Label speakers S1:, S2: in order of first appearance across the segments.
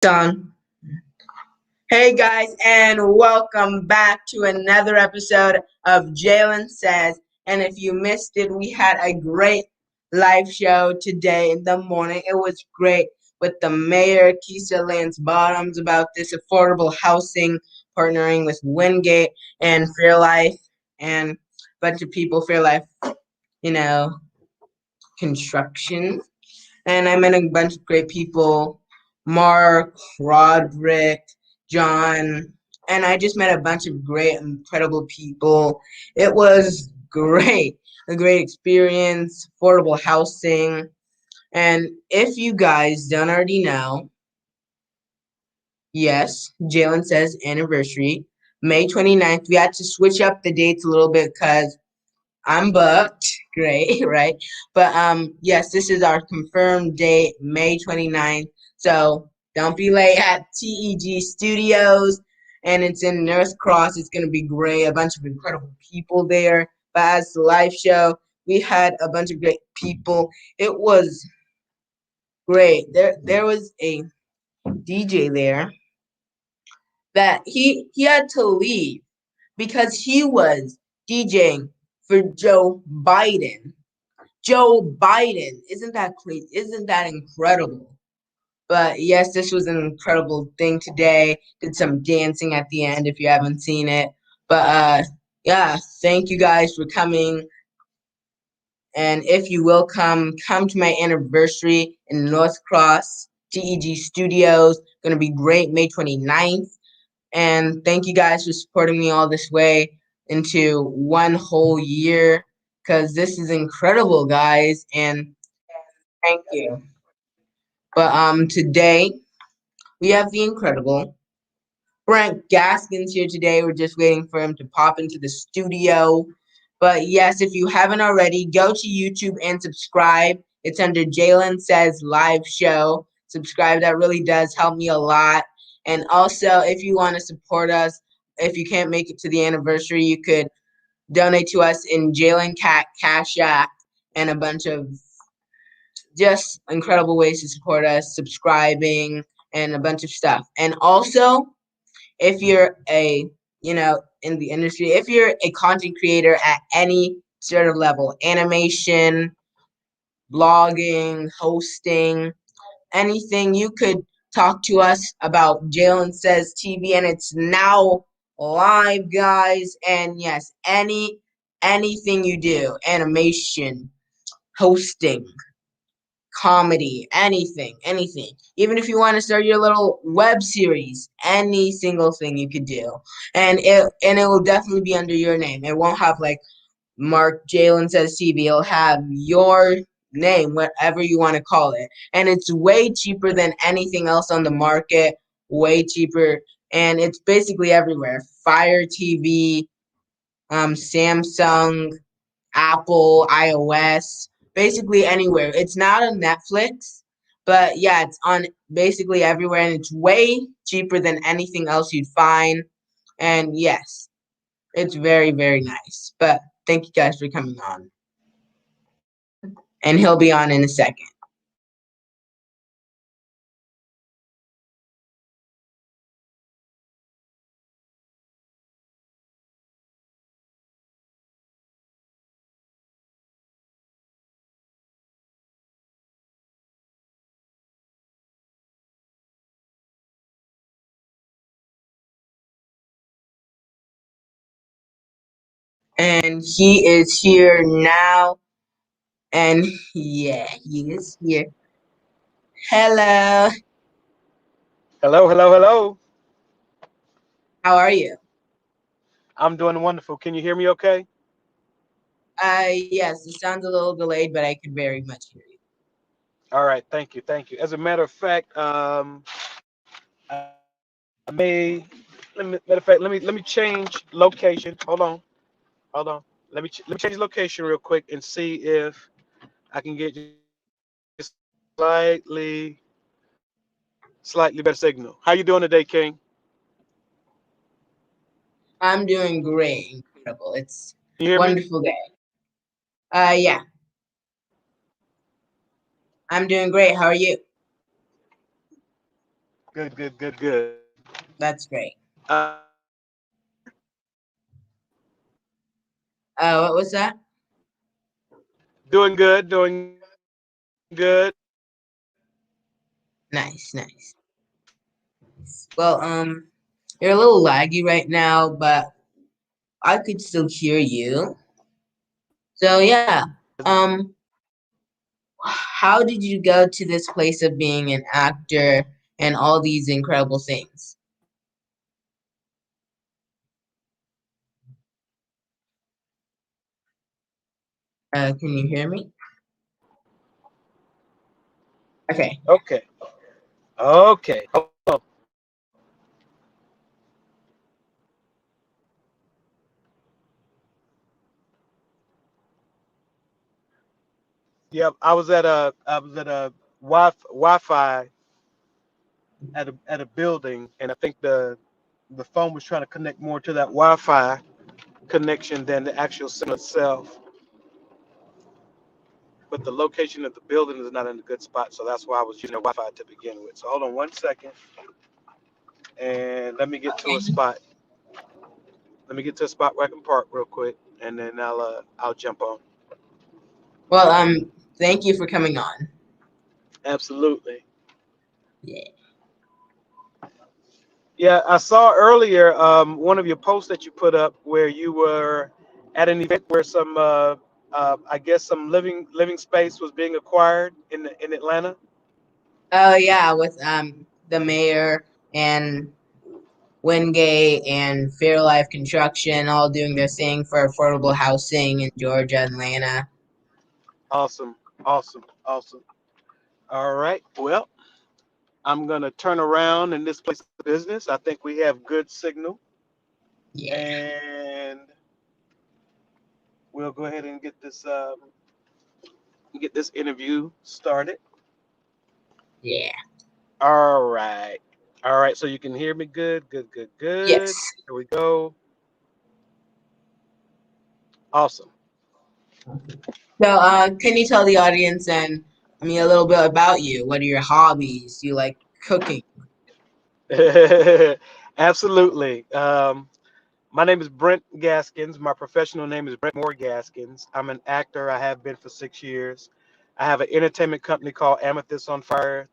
S1: Done. Hey guys, and welcome back to another episode of Jalen Says. And if you missed it, we had a great live show today in the morning. It was great with the mayor, Keisha Lance Bottoms, about this affordable housing, partnering with Wingate and Fairlife, and a bunch of people, Fairlife, you know, construction. And I met a bunch of great people, Mark, Roderick, John, and I just met a bunch of great, incredible people. It was great, a great experience, affordable housing. And if you guys don't already know, yes, Jalen says anniversary, May 29th. We had to switch up the dates a little bit because I'm booked. Great, right? But yes, this is our confirmed date, May 29th. So don't be late at TEG Studios. And it's in North Cross. It's gonna be great. A bunch of incredible people there. But as the live show, we had a bunch of great people. It was great. There was a DJ there that he had to leave because he was DJing for Joe Biden. Joe Biden. Isn't that crazy? Isn't that incredible? But yes, this was an incredible thing today. Did some dancing at the end if you haven't seen it. But yeah, thank you guys for coming. And if you will come to my anniversary in North Cross, TEG Studios. Gonna be great, May 29th. And thank you guys for supporting me all this way into one whole year, because this is incredible, guys. And thank you. But today we have the incredible Brent Gaskins here today. We're just waiting for him to pop into the studio. But yes, if you haven't already, go to YouTube and subscribe. It's under Jalen Says Live Show. Subscribe. That really does help me a lot. And also, if you want to support us, if you can't make it to the anniversary, you could donate to us in Jalen Cat Cash App and a bunch of just incredible ways to support us, subscribing, and a bunch of stuff. And also, if you're in the industry, if you're a content creator at any sort of level, animation, blogging, hosting, anything, you could talk to us about Jalen Says TV, and it's now live, guys. And yes, anything you do, animation, hosting, comedy, anything. Even if you want to start your little web series, any single thing you could do, and it will definitely be under your name. It won't have like Mark Jalen Says TV. It'll have your name, whatever you want to call it, and it's way cheaper than anything else on the market. Way cheaper, and it's basically everywhere. Fire TV, Samsung, Apple, iOS, basically anywhere. It's not on Netflix, but yeah, it's on basically everywhere, and it's way cheaper than anything else you'd find. And yes, it's very, very nice. But thank you guys for coming on. And he'll be on in a second. And he is here now. And yeah, he is here. Hello.
S2: Hello, hello, hello.
S1: How are you?
S2: I'm doing wonderful. Can you hear me okay?
S1: Yes, it sounds a little delayed, but I could very much hear you.
S2: All right, thank you, thank you. As a matter of fact, I may let me change location. Hold on. Let me change location real quick and see if I can get just slightly better signal. How you doing today, King?
S1: I'm doing great, incredible. It's
S2: Can you hear me?
S1: wonderful day. Yeah, I'm doing great. How are you?
S2: Good, good, good, good.
S1: That's great.
S2: How you doing over there?
S1: What was that?
S2: Doing good, doing good.
S1: Nice, nice. Well, you're a little laggy right now, but I could still hear you. So yeah. Um, how did you go to this place of being an actor and all these incredible things? Can you hear me? Okay.
S2: Okay, okay. Hold on. Yep, I was at a Wi-Fi at a building, and I think the phone was trying to connect more to that Wi-Fi connection than the actual signal itself. But the location of the building is not in a good spot, so that's why I was using the Wi-Fi to begin with. So hold on 1 second, and let me get to a spot. Let me get to a spot where I can park real quick, and then I'll jump on.
S1: Well, thank you for coming on.
S2: Absolutely.
S1: Yeah.
S2: Yeah, I saw earlier one of your posts that you put up where you were at an event where some I guess some living space was being acquired in Atlanta.
S1: Oh yeah, with the mayor and Wingate and Fairlife Construction all doing their thing for affordable housing in Georgia, Atlanta.
S2: Awesome, awesome, awesome. All right. Well, I'm gonna turn around in this place of business. I think we have good signal,
S1: Yeah,
S2: and we'll go ahead and get this interview started.
S1: yeah.
S2: All right. All right. So you can hear me good, good, good,
S1: Yes.
S2: good. Here we go. Awesome.
S1: So, can you tell the audience and I mean a little bit about you? What are your hobbies? Do you like cooking?
S2: Absolutely. My name is Brent Gaskins. My professional name is Brent Gaskins. I'm an actor. I have been for 6 years. I have an entertainment company called Amethyst on Fire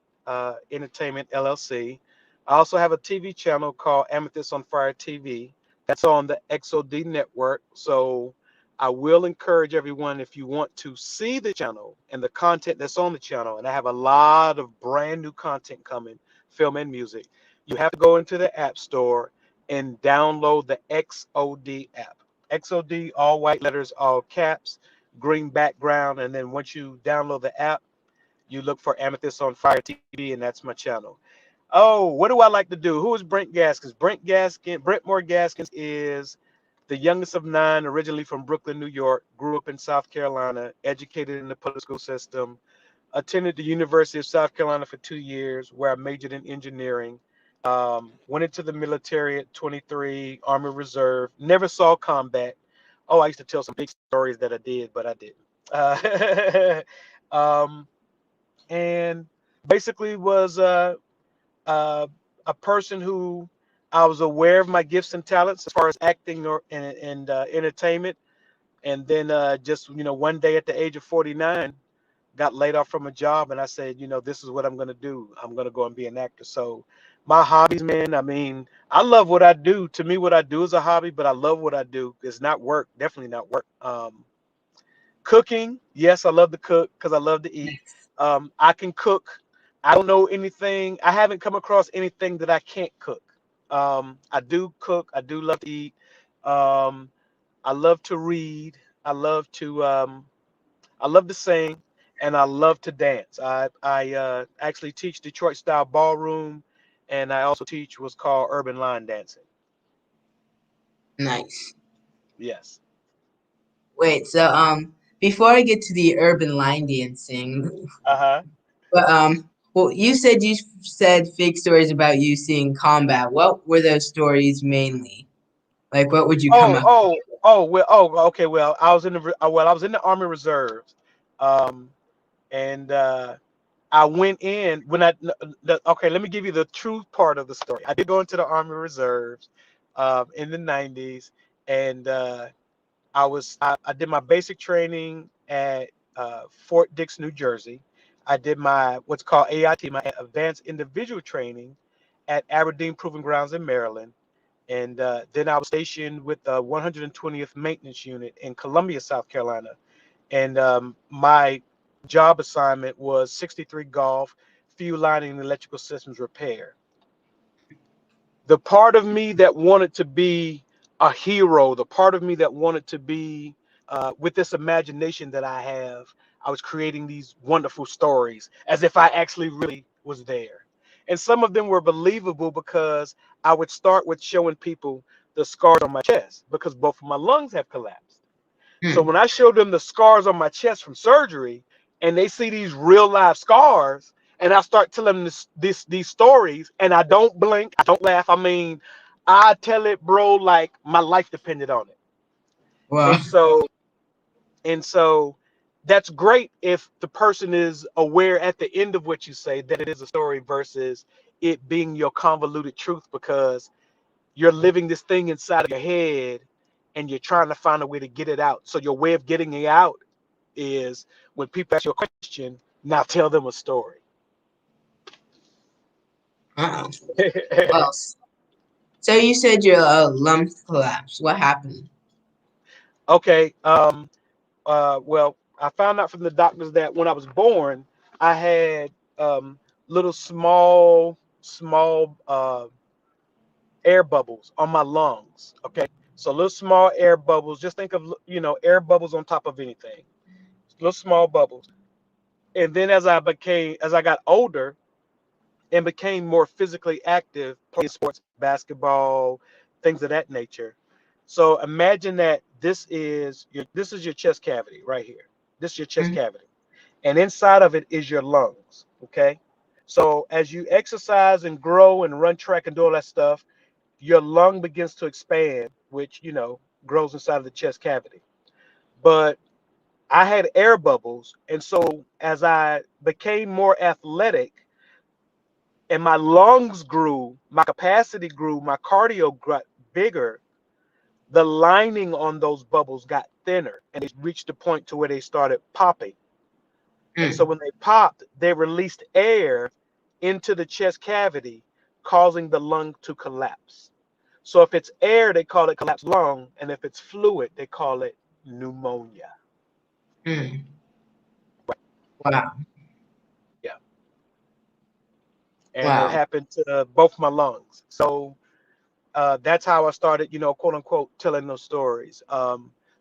S2: Entertainment LLC. I also have a TV channel called Amethyst on Fire TV. That's on the XOD network. So I will encourage everyone, if you want to see the channel and the content that's on the channel, and I have a lot of brand new content coming, film and music, you have to go into the App Store and download the XOD app. XOD, all white letters, all caps, green background. And then once you download the app, you look for Amethyst on Fire TV, and that's my channel. Oh, what do I like to do? Who is Brent Gaskins? Brent Gaskins is the youngest of nine, originally from Brooklyn, New York, grew up in South Carolina, educated in the public school system, attended the University of South Carolina for 2 years, where I majored in engineering. Went into the military at 23, Army Reserve. Never saw combat. Oh, I used to tell some big stories that I did, but I didn't. Um, and basically was uh, a person who I was aware of my gifts and talents as far as acting and entertainment. And then just one day at the age of 49, got laid off from a job, and I said, this is what I'm gonna do. I'm gonna go and be an actor. So my hobbies, man, I mean, I love what I do. To me, what I do is a hobby, but I love what I do. It's not work, definitely not work. Cooking, yes, I love to cook because I love to eat. I can cook. I don't know anything. I haven't come across anything that I can't cook. I do cook. I do love to eat. Um, I love to read. I love to I love to sing, and I love to dance. I actually teach Detroit style ballroom, and I also teach what's called urban line dancing.
S1: Nice.
S2: Yes.
S1: Wait, so before I get to the urban line dancing,
S2: Uh-huh.
S1: but well, you said fake stories about you seeing combat. What were those stories mainly? Like, what would you come
S2: Oh,
S1: up?
S2: oh, oh. Well, oh, okay. Well, I was in the Army Reserves, um, and I went in when okay, let me give you the true part of the story. I did go into the Army Reserves in the 90s, and I did my basic training at Fort Dix, New Jersey. I did my what's called AIT, my Advanced Individual Training, at Aberdeen Proving Grounds in Maryland. And then I was stationed with the 120th Maintenance Unit in Columbia, South Carolina. And my job assignment was 63 Golf, fuel lining and electrical systems repair. The part of me that wanted to be a hero, the part of me that wanted to be with this imagination that I have, I was creating these wonderful stories as if I actually really was there. And some of them were believable because I would start with showing people the scars on my chest because both of my lungs have collapsed. So
S1: Hmm.
S2: when I showed them the scars on my chest from surgery and they see these real life scars, and I start telling them these stories, and I don't blink, I don't laugh. I mean, I tell it, bro, like my life depended on it.
S1: Well,
S2: And so that's great if the person is aware at the end of what you say that it is a story versus it being your convoluted truth because you're living this thing inside of your head and you're trying to find a way to get it out. So your way of getting it out is when people ask you a question, now tell them a story.
S1: uh-oh. Well, so you said your lungs collapsed. What happened?
S2: Okay. Well, I found out from the doctors that when I was born, I had little small air bubbles on my lungs. Okay. So little small air bubbles. Just think of air bubbles on top of anything. Little small bubbles. And then as I got older and became more physically active, playing sports, basketball, things of that nature. So imagine that this is your chest cavity right here. This is your chest
S1: Hmm.
S2: cavity. And inside of it is your lungs. Okay. So as you exercise and grow and run track and do all that stuff, your lung begins to expand, which grows inside of the chest cavity. But I had air bubbles, and so as I became more athletic and my lungs grew, my capacity grew, my cardio got bigger, the lining on those bubbles got thinner and it reached a point to where they started popping. And so
S1: Hmm.
S2: when they popped, they released air into the chest cavity, causing the lung to collapse. So if it's air, they call it collapsed lung, and if it's fluid, they call it pneumonia.
S1: Hmm. Wow.
S2: Yeah. And it
S1: Wow.
S2: happened to both my lungs. So that's how I started, quote unquote, telling those stories.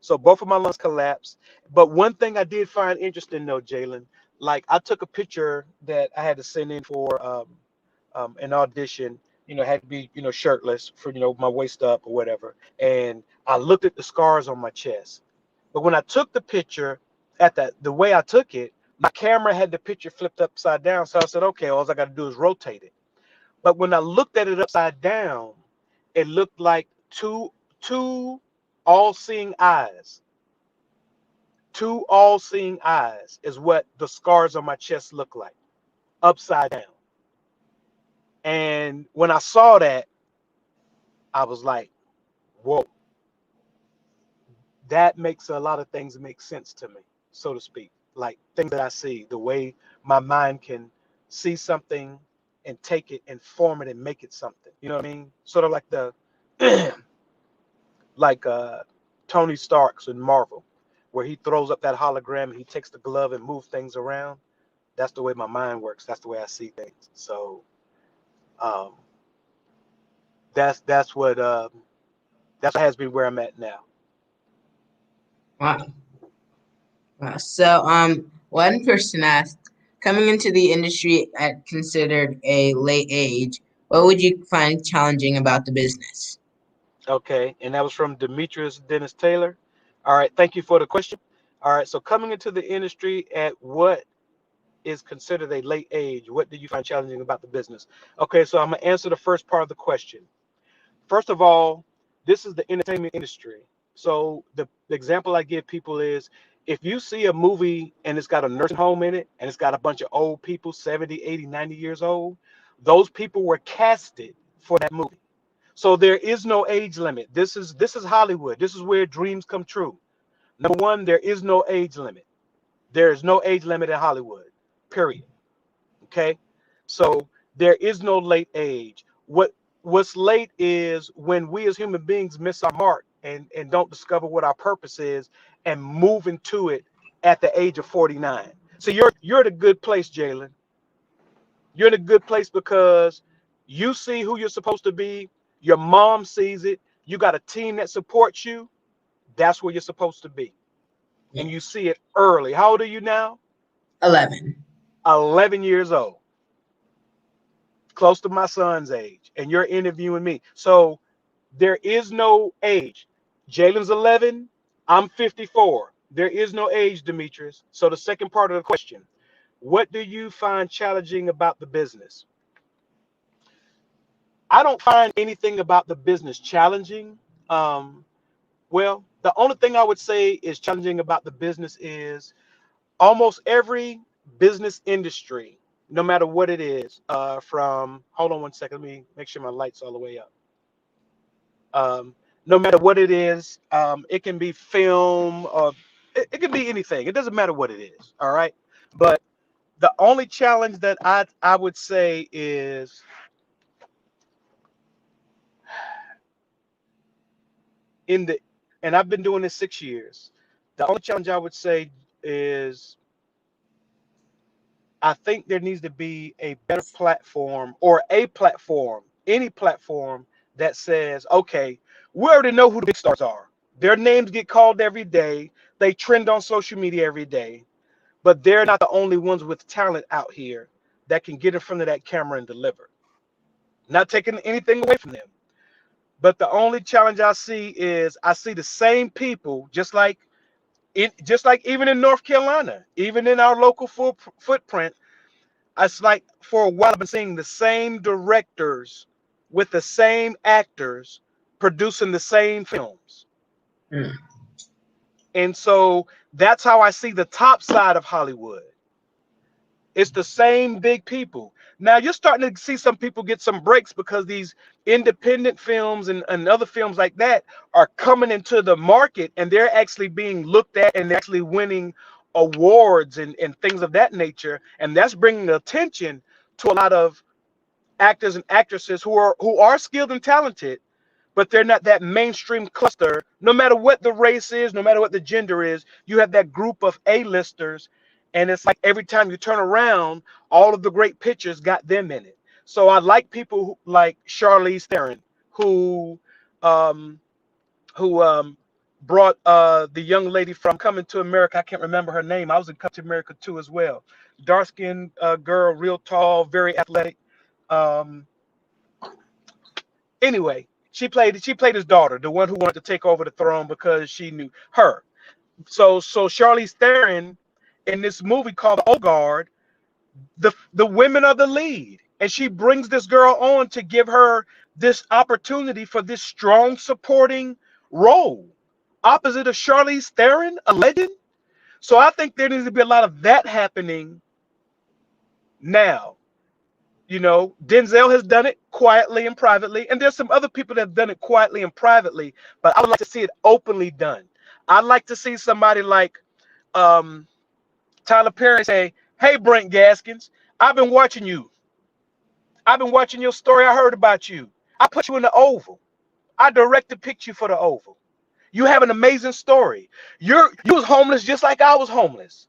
S2: So both of my lungs collapsed. But one thing I did find interesting, though, Jalen, like I took a picture that I had to send in for an audition. Had to be, shirtless for, my waist up or whatever. And I looked at the scars on my chest. But when I took the picture, the way I took it, my camera had the picture flipped upside down. So I said, okay, all I got to do is rotate it. But when I looked at it upside down, it looked like two all-seeing eyes. Two all-seeing eyes is what the scars on my chest look like, upside down. And when I saw that, I was like, whoa, that makes a lot of things make sense to me, so to speak. Like things that I see, the way my mind can see something and take it and form it and make it something. You know what I mean? Sort of like the like Tony Stark's in Marvel, where he throws up that hologram and he takes the glove and moves things around. That's the way my mind works. That's the way I see things. So um, that's what has me where I'm at now.
S1: Wow. Wow. So, one person asked, coming into the industry at considered a late age, what would you find challenging about the business?
S2: Okay, and that was from Demetrius Dennis Taylor. All right, thank you for the question. All right, so coming into the industry at what is considered a late age, what do you find challenging about the business? Okay, so I'm gonna answer the first part of the question. First of all, this is the entertainment industry. So the example I give people is If you see a movie and it's got a nursing home in it and it's got a bunch of old people, 70, 80, 90 years old, those people were casted for that movie. So there is no age limit. This is Hollywood. This is where dreams come true. Number one, there is no age limit. There is no age limit in Hollywood, period. Okay? So there is no late age. What's late is when we as human beings miss our mark and don't discover what our purpose is and move into it at the age of 49. So you're at a good place, Jalen. You're in a good place because you see who you're supposed to be. Your mom sees it. You got a team that supports you. That's where you're supposed to be. And you see it early. How old are you now?
S1: 11.
S2: 11 years old. Close to my son's age. And you're interviewing me. So there is no age. Jalen's 11. I'm 54. There is no age, Demetrius. So the second part of the question, what do you find challenging about the business? I don't find anything about the business challenging. Well, the only thing I would say is challenging about the business is almost every business industry, no matter what it is, hold on one second, let me make sure my light's all the way up. No matter what it is, it can be film, or it can be anything. It doesn't matter what it is, all right? But the only challenge that I would say is and I've been doing this 6 years. The only challenge I would say is I think there needs to be a better platform or a platform, any platform that says, okay, we already know who the big stars are. Their names get called every day. They trend on social media every day, but they're not the only ones with talent out here that can get in front of that camera and deliver. Not taking anything away from them. But the only challenge I see is I see the same people, just like even in North Carolina, even in our local footprint. It's like for a while I've been seeing the same directors with the same actors producing the same films.
S1: Mm.
S2: And so that's how I see the top side of Hollywood. It's the same big people. Now you're starting to see some people get some breaks because these independent films and other films like that are coming into the market and they're actually being looked at and actually winning awards and things of that nature. And that's bringing attention to a lot of actors and actresses who are skilled and talented, but they're not that mainstream cluster. No matter what the race is, no matter what the gender is, you have that group of A-listers, and it's like every time you turn around, all of the great pictures got them in it. So I like people like Charlize Theron, who um, brought the young lady from Coming to America. I can't remember her name. I was in Coming to America too as well. Dark-skinned girl, real tall, very athletic. Um, Anyway, she played his daughter, the one who wanted to take over the throne because she knew her. So Charlize Theron in this movie called The Old Guard, the women are the lead, and she brings this girl on to give her this opportunity for this strong supporting role, opposite of Charlize Theron, a legend. So I think there needs to be a lot of that happening now. You know, Denzel has done it quietly and privately, and there's some other people that have done it quietly and privately, but I would like to see it openly done. I'd like to see somebody like um, Tyler Perry say, hey, Brent Gaskins, I've been watching you. I've been watching your story. I heard about you. I put you in the Oval. I directed picture for the Oval. You have an amazing story. You was homeless just like I was homeless.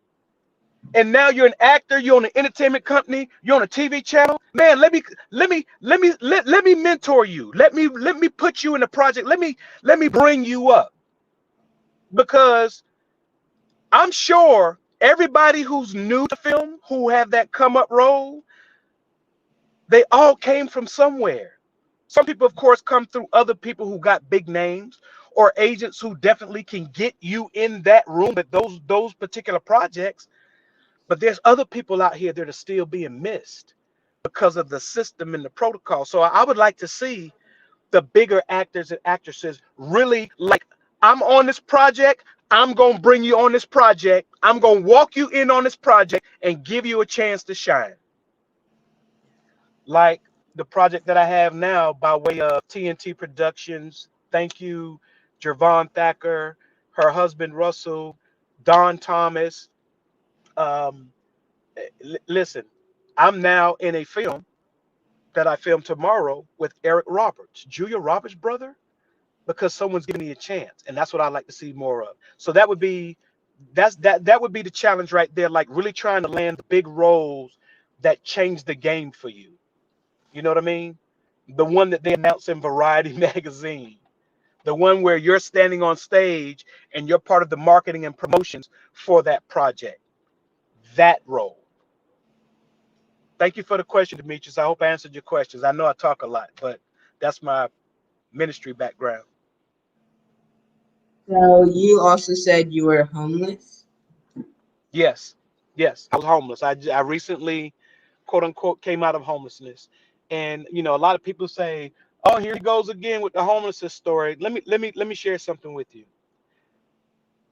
S2: And now you're an actor, you're on an entertainment company, you're on a TV channel. Man, let me mentor you. Let me put you in a project. Let me bring you up. Because I'm sure everybody who's new to film, who have that come up role, they all came from somewhere. Some people, of course, come through other people who got big names or agents who definitely can get you in that room with those particular projects. But there's other people out here that are still being missed because of the system and the protocol. So I would like to see the bigger actors and actresses really like, I'm on this project. I'm going to bring you on this project. I'm going to walk you in on this project and give you a chance to shine. Like the project that I have now by way of TNT Productions. Thank you, Jervon Thacker, her husband, Russell, Don Thomas. Um, Listen, I'm now in a film that I filmed tomorrow with Eric Roberts, Julia Roberts' brother, because someone's giving me a chance, and that's what I like to see more of. So that would be that would be the challenge right there, like really trying to land the big roles that change the game for you. You know what I mean? The one that they announce in Variety magazine, the one where you're standing on stage and you're part of the marketing and promotions for that project. That role. Thank you for the question, Demetrius. I hope I answered your questions. I know I talk a lot, but that's my ministry background.
S1: So you also said you were homeless?
S2: Yes, yes, I was homeless. I recently, quote unquote, came out of homelessness, and a lot of people say, "Oh, here he goes again with the homelessness story." Let me share something with you.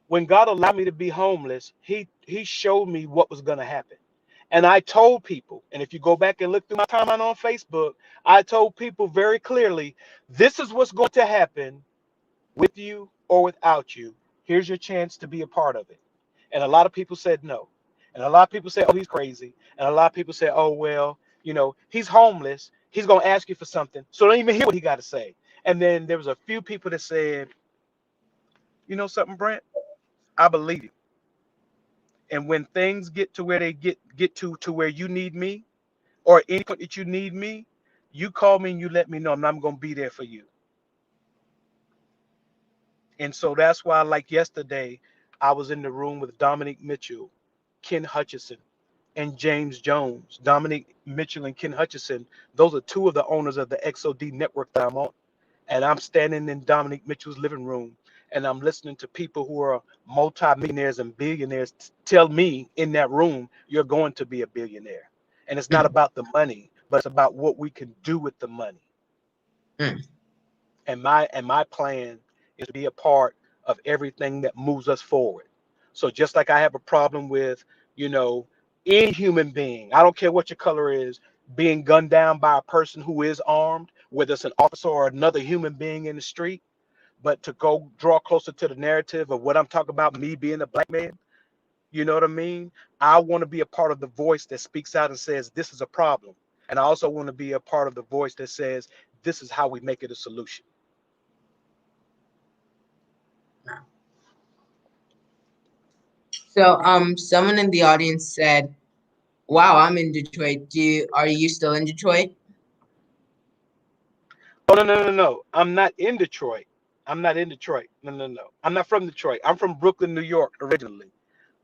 S2: When God allowed me to be homeless, He showed me what was going to happen, and I told people. And if you go back and look through my timeline on Facebook, I told people very clearly, "This is what's going to happen with you or without you. Here's your chance to be a part of it." And a lot of people said no. And a lot of people said, "Oh, he's crazy." And a lot of people said, "Oh, well, he's homeless. He's going to ask you for something. So don't even hear what he got to say." And then there was a few people that said, "You know something, Brent? I believe you. And when things get to where they get to where you need me, or any point that you need me, you call me and you let me know, and I'm going to be there for you." And so that's why, like yesterday, I was in the room with Dominic Mitchell, Ken Hutchison, and James Jones. Dominic Mitchell and Ken Hutchison, those are two of the owners of the XOD network that I'm on. And I'm standing in Dominic Mitchell's living room, and I'm listening to people who are multimillionaires and billionaires tell me in that room, "You're going to be a billionaire." And it's not
S1: Mm,
S2: about the money, but it's about what we can do with the money.
S1: mm.
S2: And my plan is to be a part of everything that moves us forward. So just like I have a problem with, you know, any human being, I don't care what your color is, being gunned down by a person who is armed, whether it's an officer or another human being in the street, but to go draw closer to the narrative of what I'm talking about, me being a black man, you know what I mean? I want to be a part of the voice that speaks out and says, this is a problem. And I also want to be a part of the voice that says, this is how we make it a solution.
S1: So someone in the audience said, "Wow, I'm in Detroit. Are you still in Detroit?"
S2: Oh, no, no, no, no. I'm not in Detroit. I'm not in Detroit. No, no, no. I'm not from Detroit. I'm from Brooklyn, New York originally.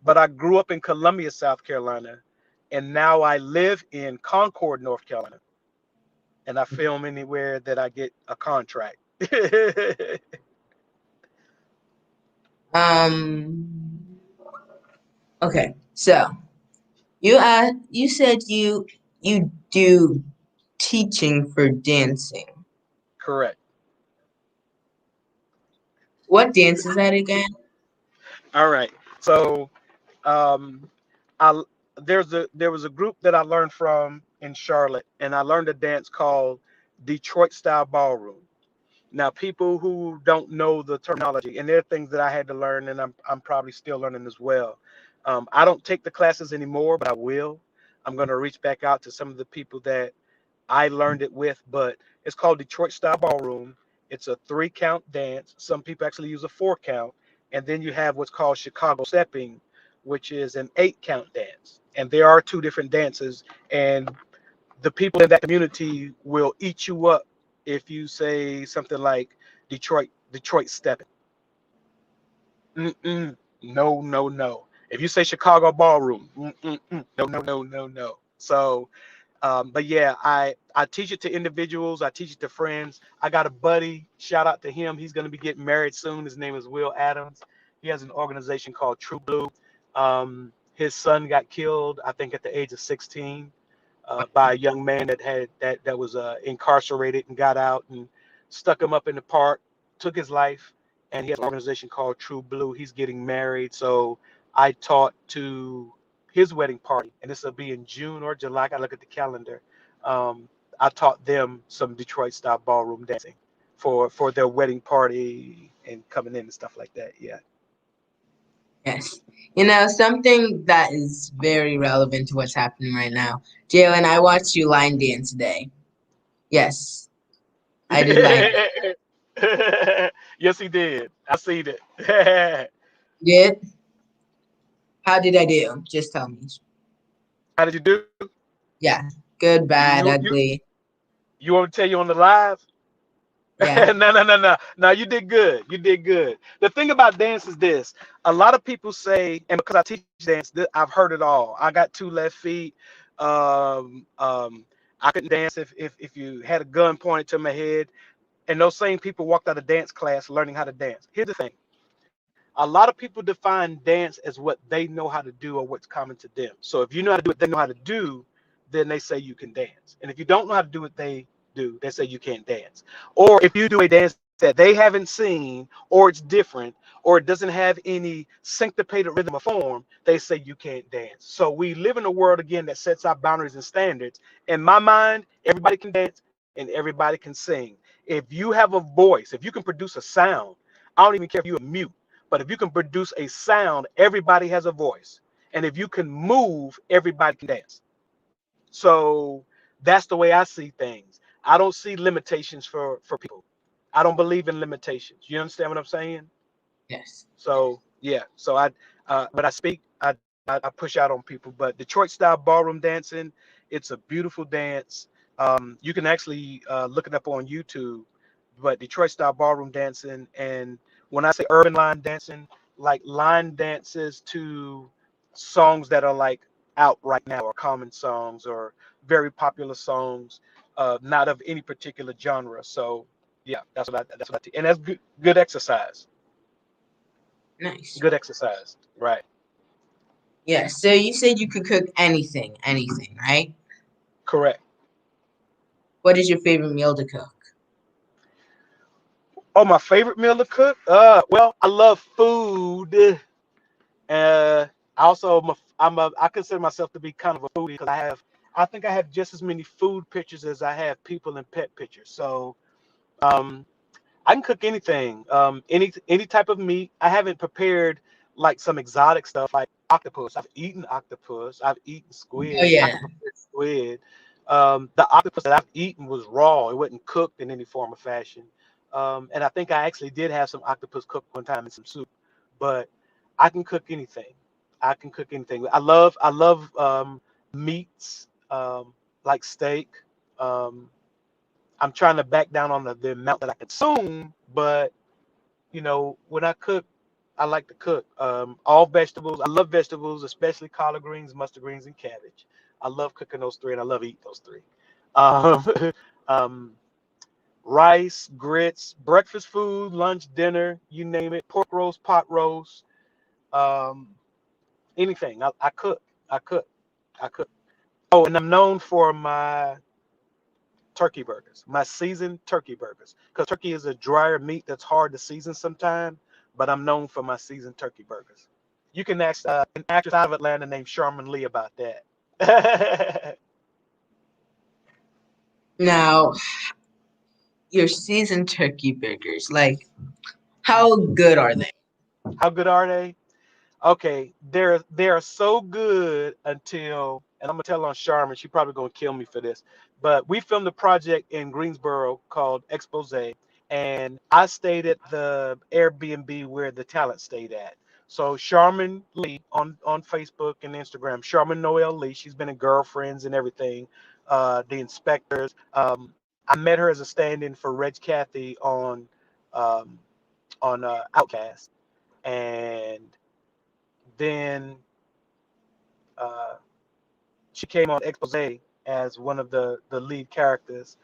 S2: But I grew up in Columbia, South Carolina. And now I live in Concord, North Carolina. And I film anywhere that I get a contract.
S1: Um. Okay. So you said you do teaching for dancing.
S2: Correct.
S1: What dance is that again?
S2: All right. So um, I there was a group that I learned from in Charlotte, and I learned a dance called Detroit style ballroom. Now, people who don't know the terminology, and there are things that I had to learn, and I'm probably still learning as well. I don't take the classes anymore, but I will. I'm going to reach back out to some of the people that I learned it with, but it's called Detroit Style Ballroom. It's a 3-count dance. Some people actually use a 4-count. And then you have what's called Chicago Stepping, which is an 8-count dance. And there are two different dances. And the people in that community will eat you up if you say something like Detroit Stepping. Mm-mm. No, no, no. If you say Chicago Ballroom, no, no, no, no, no. So but yeah, I teach it to individuals. I teach it to friends. I got a buddy. Shout out to him. He's going to be getting married soon. His name is Will Adams. He has an organization called True Blue. His son got killed, I think, at the age of 16 by a young man that was incarcerated and got out and stuck him up in the park, took his life. and he has an organization called True Blue. He's getting married, so I taught to his wedding party, and this will be in June or July. I gotta look at the calendar. Um, I taught them some Detroit style ballroom dancing for their wedding party and coming in and stuff like that. Yeah.
S1: Yes. You know, something that is very relevant to what's happening right now. Jalen, I watched you line dance today. Yes, I did line dance.
S2: Yes, he did. I seen it.
S1: Did? How did I do? Just tell me.
S2: How did you do?
S1: Yeah. Good, bad,
S2: You you
S1: ugly.
S2: you want me to tell you on the live?
S1: Yeah.
S2: No. No, you did good. You did good. The thing about dance is this. A lot of people say, and because I teach dance, I've heard it all. I got two left feet. Um, um, I couldn't dance if you had a gun pointed to my head. And those same people walked out of dance class learning how to dance. Here's the thing. A lot of people define dance as what they know how to do or what's common to them. So if you know how to do what they know how to do, then they say you can dance. And if you don't know how to do what they do, they say you can't dance. Or if you do a dance that they haven't seen, or it's different, or it doesn't have any syncopated rhythm or form, they say you can't dance. So we live in a world again that sets our boundaries and standards. In my mind, everybody can dance and everybody can sing. If you have a voice, if you can produce a sound, I don't even care if you're mute. But if you can produce a sound, everybody has a voice. And if you can move, everybody can dance. So that's the way I see things. I don't see limitations for people. I don't believe in limitations. You understand what I'm saying?
S1: Yes.
S2: So yeah. So when I speak, I push out on people. But Detroit style ballroom dancing, it's a beautiful dance. You can actually look it up on YouTube. But Detroit style ballroom dancing, and when I say urban line dancing, like line dances to songs that are like out right now, or common songs, or very popular songs, not of any particular genre. So yeah, that's what I teach, and that's good exercise.
S1: Nice.
S2: Good exercise. Right.
S1: Yeah. So you said you could cook anything, right?
S2: Correct.
S1: What is your favorite meal to cook?
S2: Oh, my favorite meal to cook? Well, I love food. I also I consider myself to be kind of a foodie because I think I have just as many food pictures as I have people and pet pictures. So um I can cook anything. Any type of meat. I haven't prepared like some exotic stuff like octopus. I've eaten octopus. I've eaten
S1: Oh
S2: squid. I
S1: yeah.
S2: can prepare squid. The octopus that I've eaten was raw. It wasn't cooked in any form or fashion. And I think I actually did have some octopus cooked one time in some soup. But I can cook anything. I can cook anything. I love meats, like steak. Um, I'm trying to back down on the amount that I consume, but when I cook, I like to cook. All vegetables. I love vegetables, especially collard greens, mustard greens, and cabbage. I love cooking those three, and I love eating those three. Um, um, rice, grits, breakfast food, lunch, dinner, you name it. Pork roast, pot roast, um, anything. I cook. I cook. I cook. Oh, and I'm known for my turkey burgers, my seasoned turkey burgers, because turkey is a drier meat that's hard to season sometimes. But I'm known for my seasoned turkey burgers. You can ask an actress out of Atlanta named Sharman Lee about that.
S1: Now, your seasoned turkey burgers, like how good are they?
S2: How good are they? Okay, they're so good until, and I'm gonna tell on Sharman. She probably gonna kill me for this, but we filmed a project in Greensboro called Expose, and I stayed at the Airbnb where the talent stayed at. So Sharman Lee on Facebook and Instagram, Sharman Noel Lee. She's been in Girlfriends and everything. The inspectors. I met her as a stand-in for Reg Cathy um, on Outcast, and then uh, she came on Expose as one of the lead characters,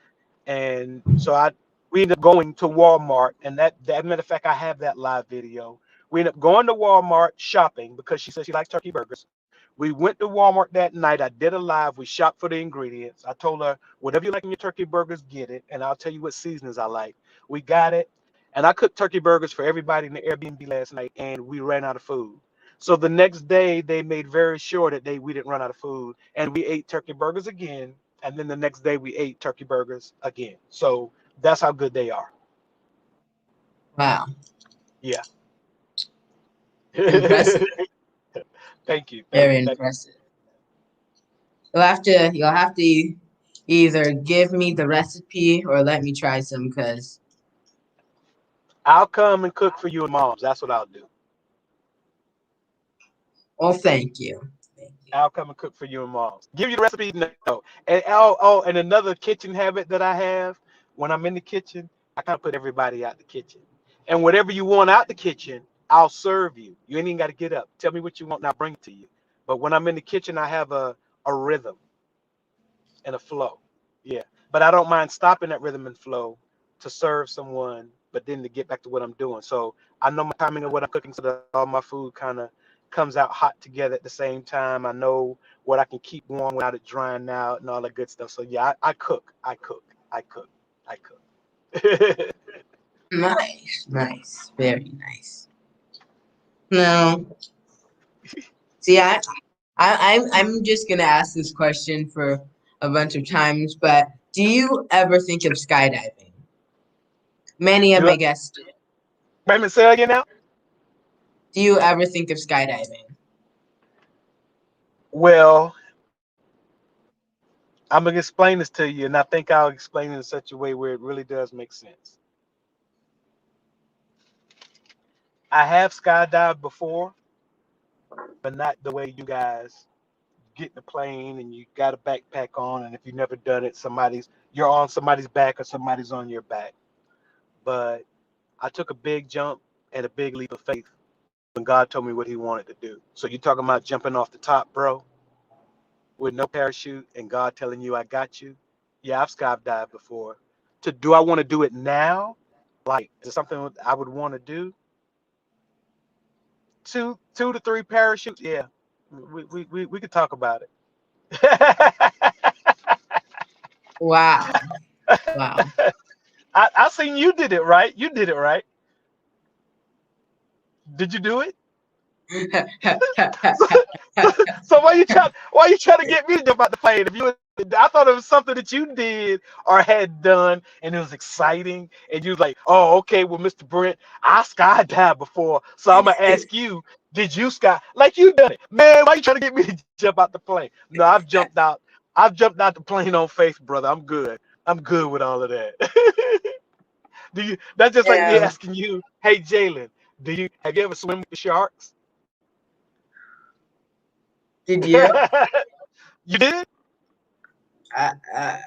S2: and so we ended up going to Walmart, and that matter of fact, I have that live video. We ended up going to Walmart shopping because she said she likes turkey burgers. We went to Walmart that night. I did a live. We shopped for the ingredients. I told her, whatever you like in your turkey burgers, get it, and I'll tell you what seasonings I like. We got it, And I cooked turkey burgers for everybody in the Airbnb last night, and we ran out of food. So the next day, they made very sure that we didn't run out of food, and we ate turkey burgers again. And then the next day, we ate turkey burgers again. So that's how good they are.
S1: Wow.
S2: Yeah.
S1: Impressive.
S2: Thank you. Thank
S1: Very
S2: you. Thank you.
S1: impressive. You'll have to either give me the recipe or let me try some, because
S2: I'll come and cook for you and moms. That's what I'll do.
S1: well, thank you. Thank you.
S2: I'll come and cook for you and moms. Give you the recipe? No. And and another kitchen habit that I have, when I'm in the kitchen, I kind of put everybody out the kitchen. And whatever you want out the kitchen, I'll serve you. You ain't even got to get up. Tell me what you want, and I'll bring it to you. But when I'm in the kitchen, I have a rhythm and a flow. Yeah. But I don't mind stopping that rhythm and flow to serve someone, but then to get back to what I'm doing. So I know my timing of what I'm cooking so that all my food kind of comes out hot together at the same time. I know what I can keep warm without it drying out and all that good stuff. So yeah, I cook. I cook. I cook. I cook.
S1: Nice, nice, very nice. Now, see, I'm just gonna ask this question for a bunch of times, but do you ever think of skydiving? Many of
S2: Do
S1: my
S2: I,
S1: guests do.
S2: wait a minute, say again now?
S1: Do you ever think of skydiving?
S2: Well, I'm going to explain this to you, and I think I'll explain it in such a way where it really does make sense. I have skydived before, but not the way you guys get in the plane and you got a backpack on, and if you've never done it, you're on somebody's back or somebody's on your back. But I took a big jump and a big leap of faith when God told me what he wanted to do. So you're talking about jumping off the top, bro, with no parachute and God telling you I got you? Yeah, I've skydived before. Do I want to do it now? Like, is it something I would want to do? Two to three parachutes? Yeah. We could talk about it.
S1: Wow, wow.
S2: I seen you did it right. You did it right. Did you do it? So why you trying to get me to jump out the plane? I thought it was something that you did or had done, and it was exciting, and you was like, oh, okay, well, Mr. Brent, I skydived before, so I'm gonna ask you, did you sky like you done it, man? Why you trying to get me to jump out the plane? No, I've jumped out. I've jumped out the plane on faith, brother. I'm good. I'm good with all of that. That's just like me
S1: Yeah,
S2: asking you, hey, Jalen, have you ever swim with the sharks?
S1: did you?
S2: You did?
S1: Uh, uh,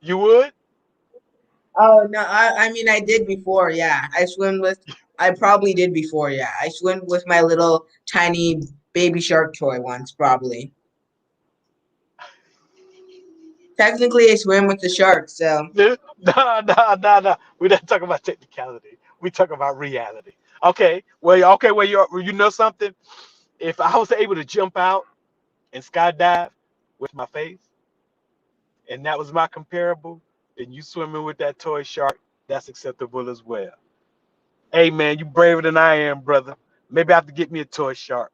S2: You would?
S1: oh no, I mean I did before. Yeah, I probably did before. Yeah, I swam with my little tiny baby shark toy once, probably. Technically, I swam with the shark, so
S2: No, no. We're not talking about technicality. We talk about reality. Okay, well, you know something? If I was able to jump out and skydive with my face, and that was my comparable, then you swimming with that toy shark, that's acceptable as well. Hey, man, you braver than I am, brother. Maybe I have to get me a toy shark.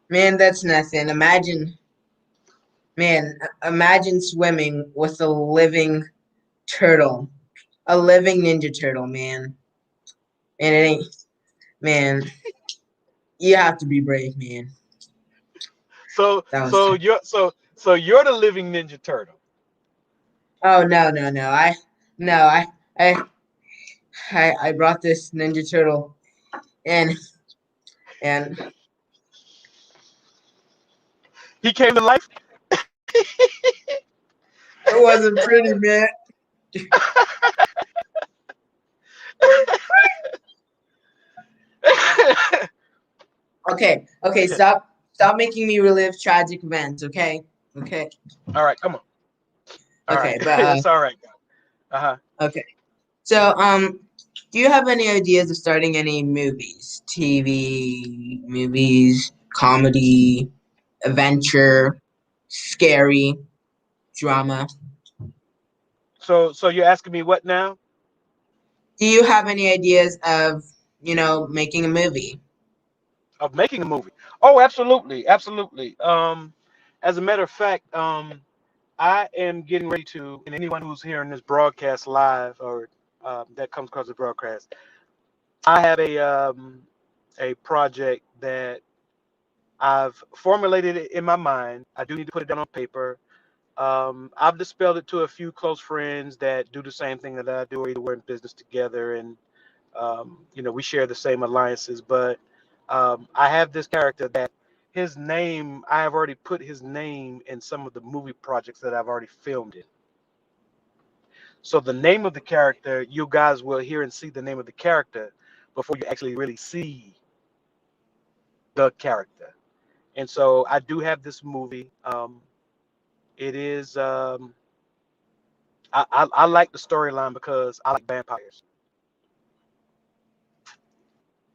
S1: man, that's nothing. Imagine swimming with a living turtle, a living ninja turtle, man. And it ain't, man. You have to be brave, man.
S2: So,
S1: That was.
S2: so you're so so you're the living Ninja Turtle.
S1: Oh no, no, no! No, I, I brought this ninja turtle, and and
S2: He came to life.
S1: it wasn't pretty, man. Okay, okay, stop making me relive tragic events, okay? Okay.
S2: All right, come on. All right,
S1: Okay, but
S2: it's all right. Uh-huh.
S1: okay. So do you have any ideas of starting any movies? TV movies, comedy, adventure, scary, drama?
S2: So you're asking me what now?
S1: Do you have any ideas of, making a movie?
S2: Of making a movie? Oh, absolutely, absolutely. As a matter of fact, I am getting ready to, and anyone who's hearing this broadcast live or that comes across the broadcast, I have a project that I've formulated it in my mind. I do need to put it down on paper. I've dispelled it to a few close friends that do the same thing that I do, or either we're in business together, and we share the same alliances. But I have this character that his name, I have already put his name in some of the movie projects that I've already filmed in. So the name of the character, you guys will hear and see the name of the character before you actually really see the character. And so I do have this movie. It is I like the storyline because I like vampires.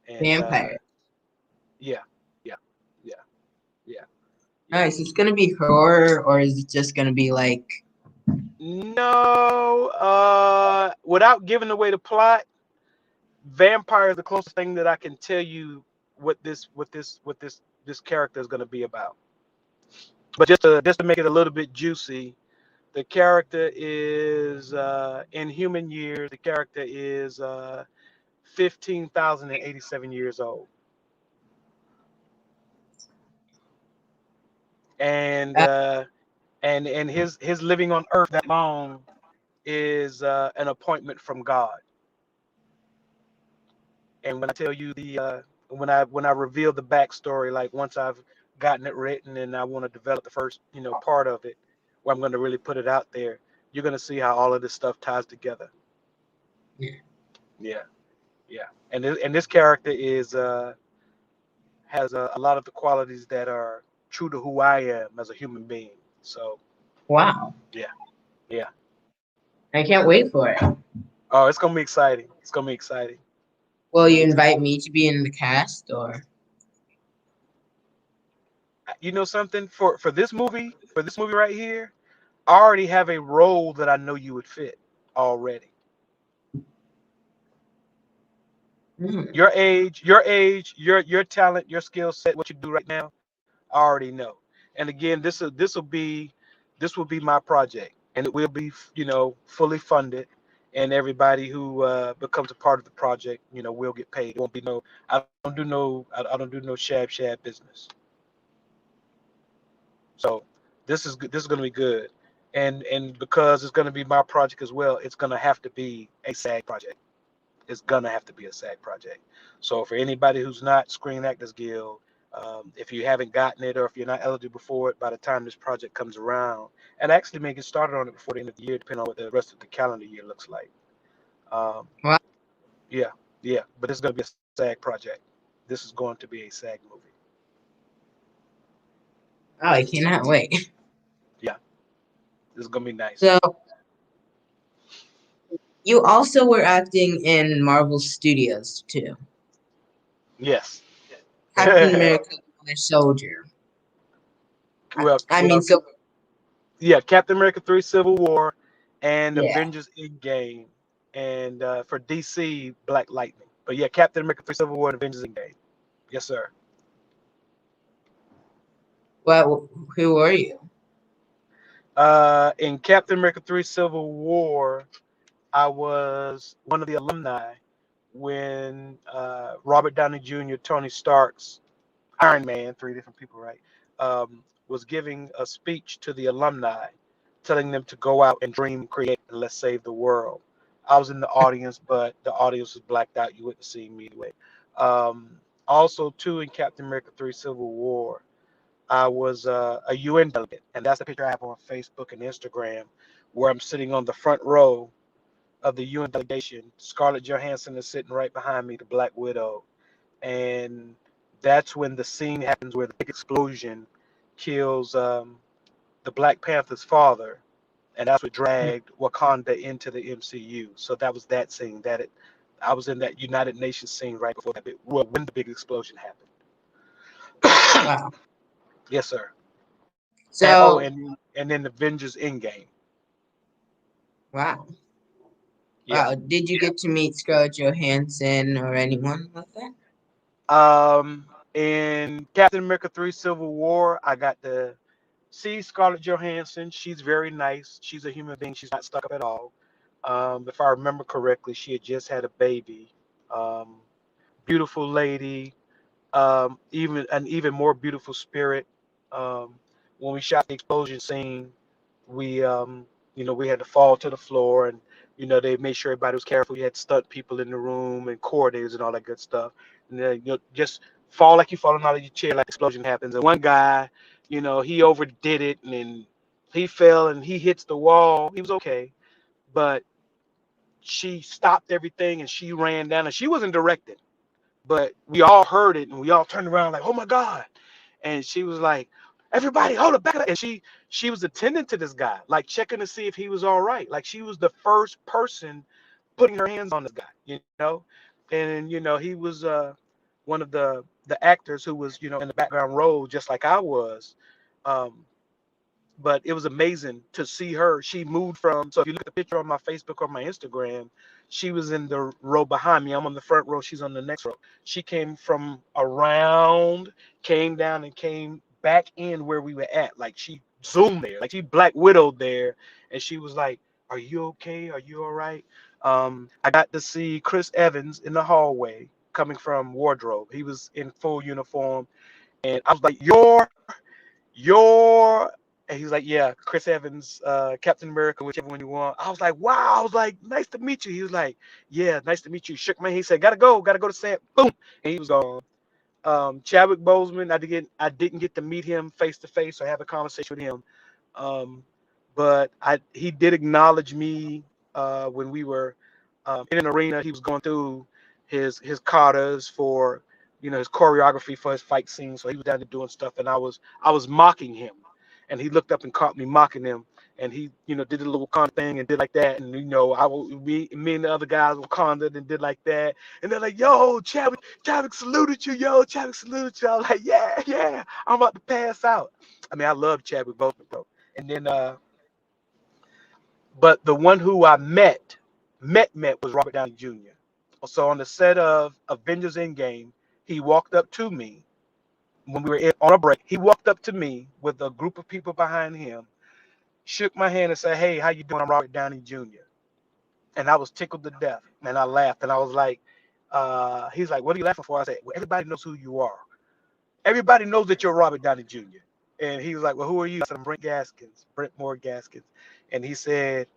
S2: And
S1: Vampire.
S2: yeah, yeah, yeah, yeah, yeah.
S1: Nice. It's gonna be horror, or is it just gonna be like?
S2: No, without giving away the plot, vampire is the closest thing that I can tell you what this character is going to be about. But just to make it a little bit juicy, the character is in human years. The character is 15,087 years old, and
S1: uh,
S2: his living on Earth that long is an appointment from God. And when I tell you when I reveal the backstory, like once I've gotten it written and I want to develop the first part of it, where I'm going to really put it out there, you're going to see how all of this stuff ties together.
S1: yeah.
S2: Yeah, yeah. And this character is has a lot of the qualities that are true to who I am as a human being. So
S1: Wow.
S2: yeah, yeah.
S1: I can't wait for it.
S2: Oh, it's gonna be exciting. It's gonna be exciting. It's
S1: Will
S2: gonna
S1: you
S2: be exciting.
S1: invite me to be in the cast, or?
S2: You know something, for this movie right here, I already have a role that I know you would fit already.
S1: Hmm.
S2: Your talent, your skill set, what you do right now, I already know. And again, this will be my project, and it will be fully funded, and everybody who becomes a part of the project, will get paid. It won't be no. I don't do no shab business. So this is good. This is going to be good, and because it's going to be my project as well, it's going to have to be a SAG project. It's gonna have to be a SAG project. So for anybody who's not Screen Actors Guild, if you haven't gotten it or if you're not eligible for it by the time this project comes around, and actually may get started on it before the end of the year, depending on what the rest of the calendar year looks like. Um,
S1: Wow.
S2: yeah, yeah, but this is gonna be a SAG project. This is going to be a SAG movie.
S1: Oh, I cannot wait.
S2: Yeah, this is gonna be nice.
S1: So you also were acting in Marvel Studios too.
S2: Yes.
S1: Captain America, Winter Soldier.
S2: well,
S1: I mean,
S2: well,
S1: so
S2: yeah, Captain America 3 Civil War and
S1: yeah.
S2: Avengers Endgame, and for DC Black Lightning. But yeah, Captain America 3 Civil War and Avengers Endgame. Yes, sir.
S1: Well, who were you?
S2: In Captain America 3 Civil War, I was one of the alumni when Robert Downey Jr., Tony Stark's Iron Man, three different people, right? Was giving a speech to the alumni, telling them to go out and dream, create, and let's save the world. I was in the audience, but the audience was blacked out. You wouldn't see me anyway. Also, too, in Captain America 3 Civil War, I was a UN delegate, and that's the picture I have on Facebook and Instagram, where I'm sitting on the front row of the UN delegation. Scarlett Johansson is sitting right behind me, the Black Widow, and that's when the scene happens where the big explosion kills the Black Panther's father, and that's what dragged Wakanda into the MCU. So that was that scene. I was in that United Nations scene right before when the big explosion happened.
S1: Wow.
S2: Yes, sir. And oh,
S1: So
S2: and then Avengers Endgame.
S1: Wow.
S2: Yeah.
S1: Wow. Did you get to meet Scarlett Johansson or anyone like that?
S2: In Captain America 3 Civil War, I got to see Scarlett Johansson. She's very nice. She's a human being. She's not stuck up at all. If I remember correctly, she had just had a baby. Um, Beautiful lady. Even more beautiful spirit. Um, when we shot the explosion scene, we had to fall to the floor, and they made sure everybody was careful. You had stunt people in the room and coordinators and all that good stuff. And then just fall like you falling out of your chair, like the explosion happens. And one guy, he overdid it, and then he fell and he hits the wall. He was okay, but she stopped everything and she ran down, and she wasn't directed, but we all heard it and we all turned around like, oh my God. And she was like, everybody hold it back up. And she was attending to this guy, like checking to see if he was all right. Like she was the first person putting her hands on this guy. And he was one of the actors who was, in the background role, just like I was. Um, but it was amazing to see her. She moved from, so if you look at the picture on my Facebook or my Instagram, she was in the row behind me. I'm on the front row. She's on the next row. She came from around, came down and came back in where we were at. Like she zoomed there, like she Black Widowed there. And she was like, are you okay? Are you all right? I got to see Chris Evans in the hallway coming from wardrobe. He was in full uniform. And I was like, you're, and he's like, yeah, Chris Evans, Captain America, whichever one you want. I was like, wow. I was like, nice to meet you. He was like, yeah, nice to meet you. Shook my hand. He said, gotta go to Sam. Boom. And he was gone. Chadwick Boseman, I didn't get to meet him face to face or have a conversation with him. Um, but he did acknowledge me when we were in an arena. He was going through his katas for his choreography for his fight scene. So he was down there doing stuff, and I was mocking him, and he looked up and caught me mocking him, and he did a little con thing and did like that, and me and the other guys were conned and did like that, and they're like, yo, Chadwick saluted you, yo, Chadwick saluted you. I was like, yeah, I'm about to pass out. I mean, I love Chadwick Boseman, bro. And then but the one who I met was Robert Downey Jr. So on the set of Avengers Endgame, he walked up to me when we were on a break. He walked up to me with a group of people behind him, shook my hand and said, hey, how you doing? I'm Robert Downey Jr. And I was tickled to death. And I laughed. And I was like, he's like, what are you laughing for? I said, well, everybody knows who you are. Everybody knows that you're Robert Downey Jr. And he was like, well, who are you? I said, I'm Brent Gaskins. And he said,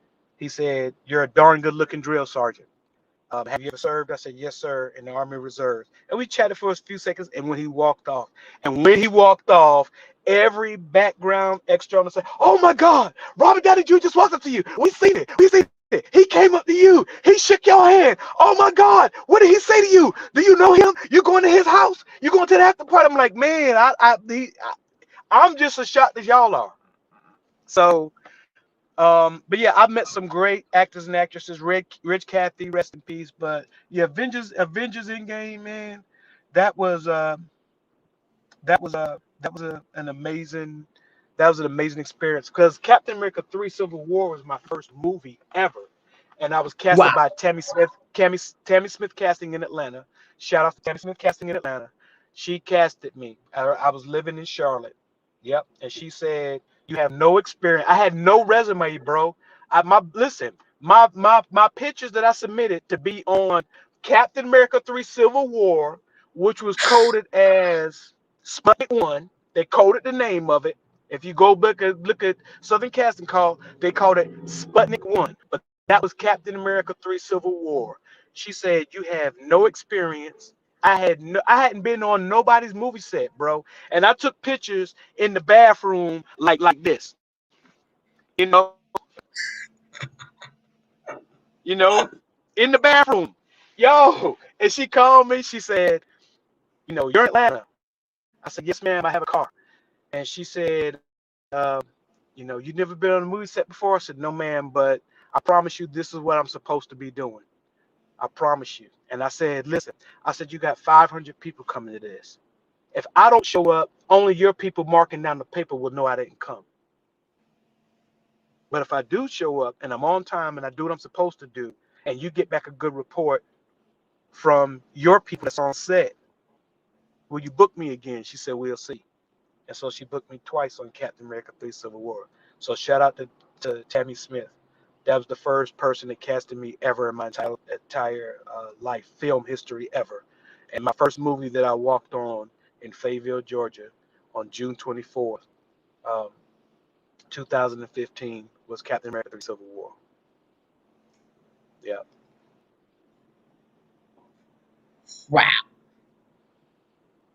S2: you're a darn good looking drill sergeant. Have you ever served? I said, yes, sir, in the Army Reserves. And we chatted for a few seconds. And when he walked off, every background extra on the set, oh my God, Robert Downey Jr. just walked up to you. We seen it. He came up to you. He shook your hand. Oh my God, what did he say to you? Do you know him? You going to his house? You going to the after party? I'm like, man, I'm just as shocked as y'all are. So, but yeah, I've met some great actors and actresses. Rich Cathy, rest in peace. But yeah, Avengers Endgame, man, that was an amazing experience, because Captain America 3 Civil War was my first movie ever, and I was casted
S1: Wow.
S2: by Tammy Smith. Tammy Smith Casting in Atlanta. Shout out to Tammy Smith Casting in Atlanta. She casted me. I was living in Charlotte. Yep, and she said, you have no experience. I had no resume, bro. My pictures that I submitted to be on Captain America 3 Civil War, which was coded as Sputnik 1. They coded the name of it. If you go look at Southern Casting Call, they called it Sputnik 1. But that was Captain America 3 Civil War. She said, you have no experience. I hadn't been on nobody's movie set, bro. And I took pictures in the bathroom like this. You know, you know, in the bathroom. Yo. And she called me. She said, you're in Atlanta. I said, yes, ma'am, I have a car. And she said, you've never been on a movie set before? I said, no, ma'am, but I promise you this is what I'm supposed to be doing. I promise you. And I said, listen, I said, you got 500 people coming to this. If I don't show up, only your people marking down the paper will know I didn't come. But if I do show up and I'm on time and I do what I'm supposed to do, and you get back a good report from your people that's on set, will you book me again? She said, we'll see. And so she booked me twice on Captain America 3 Civil War. So shout out to Tammy Smith. That was the first person that casted me ever in my entire life, film history ever. And my first movie that I walked on in Fayetteville, Georgia on June 24th, um, 2015 was Captain America 3 Civil War. Yeah.
S1: Wow.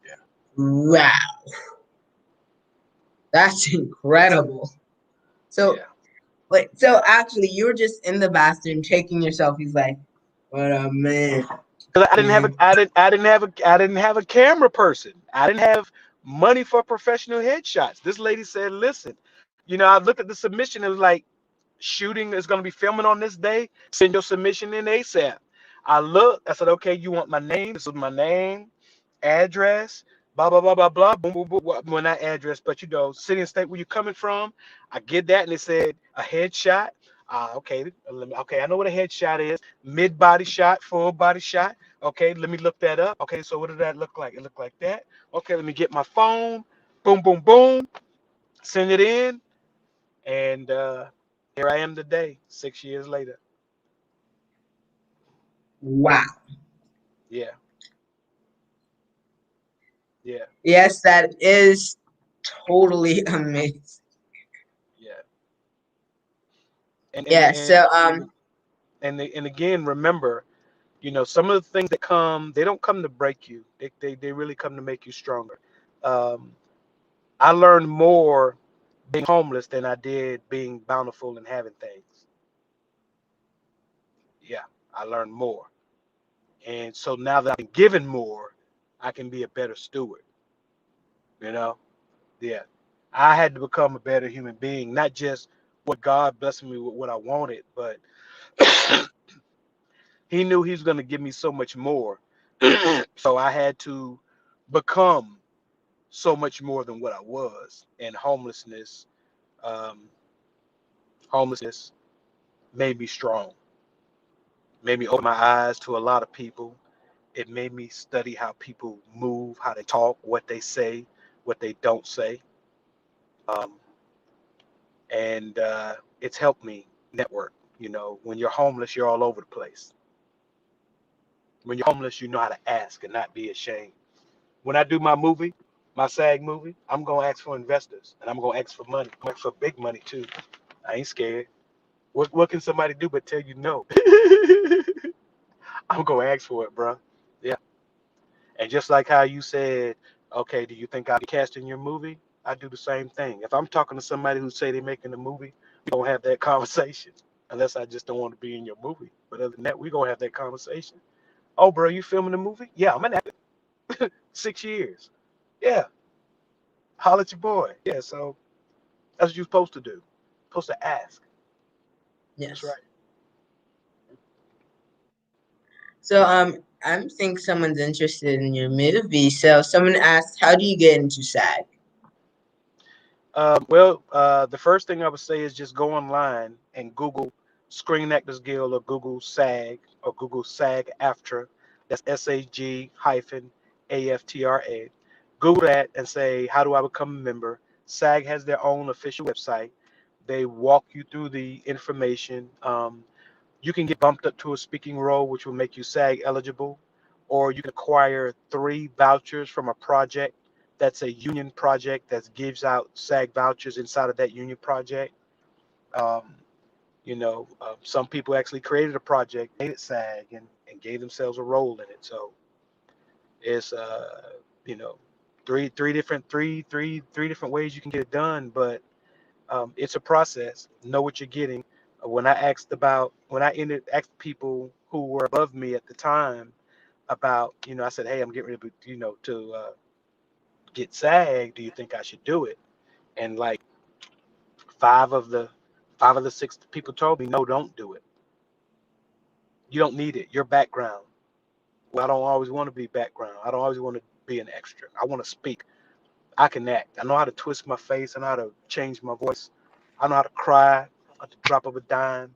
S2: Yeah.
S1: Wow. That's incredible. So,
S2: Yeah.
S1: wait, so actually, you were just in the bathroom taking your selfies, like, what a man.
S2: Because
S1: Man.
S2: I didn't have a camera person. I didn't have money for professional headshots. This lady said, listen, I looked at the submission. It was like, shooting is going to be filming on this day. Send your submission in ASAP. I looked. I said, okay, you want my name? This is my name, address, blah blah blah blah blah. Boom boom boom. Well, not address, but city and state where you're coming from. I get that, and it said a headshot. Okay, okay, I know what a headshot is. Mid body shot, full body shot. Okay, let me look that up. Okay, so what did that look like? It looked like that. Okay, let me get my phone. Boom boom boom. Send it in, and here I am today, 6 years later.
S1: Wow.
S2: Yeah, yeah,
S1: Yes, that is totally amazing.
S2: yeah. And and
S1: Yeah,
S2: and
S1: so
S2: and again, remember, some of the things that come, they don't come to break you. They really come to make you stronger. Um, I learned more being homeless than I did being bountiful and having things. Yeah, I learned more. And so now that I've been given more, I can be a better steward, you know? Yeah. I had to become a better human being, not just what God blessed me with what I wanted, but he knew he was going to give me so much more. So I had to become so much more than what I was. And um, homelessness made me strong, made me open my eyes to a lot of people. It made me study how people move, how they talk, what they say, what they don't say. Um, and it's helped me network. When you're homeless, you're all over the place. When you're homeless, you know how to ask and not be ashamed. When I do my movie, my SAG movie, I'm gonna ask for investors and I'm gonna ask for money. I'm gonna ask for big money too. I ain't scared. What can somebody do but tell you no? I'm gonna ask for it, bro. Yeah. And just like how you said, okay, do you think I'll be cast in your movie? I do the same thing. If I'm talking to somebody who say they're making a movie, we don't have that conversation. Unless I just don't want to be in your movie. But other than that, we gonna have that conversation. Oh, bro, you filming a movie? Yeah, I'm an actor. 6 years. Yeah, holla at your boy. Yeah, so that's what you're supposed to do. Supposed to ask. That's
S1: yes.
S2: right.
S1: So I think someone's interested in your movie. So someone asked, how do you get into SAG?
S2: The first thing I would say is just go online and Google Screen Actors Guild or Google SAG or Google SAG AFTRA. That's SAG hyphen AFTRA. Google that and say, how do I become a member? SAG has their own official website. They walk you through the information. You can get bumped up to a speaking role, which will make you SAG eligible, or you can acquire 3 vouchers from a project that's a union project that gives out SAG vouchers inside of that union project. Um, some people actually created a project, made it SAG, and gave themselves a role in it. So it's you know, three different ways you can get it done, but it's a process. Know what you're getting. When I ended asked people who were above me at the time about, I said, hey, I'm getting ready to, get SAG. Do you think I should do it? And like five of the 6 people told me, no, don't do it. You don't need it. Your background. Well, I don't always want to be background. I don't always want to be an extra. I want to speak. I can act. I know how to twist my face. I know how to change my voice. I know how to cry at the drop of a dime.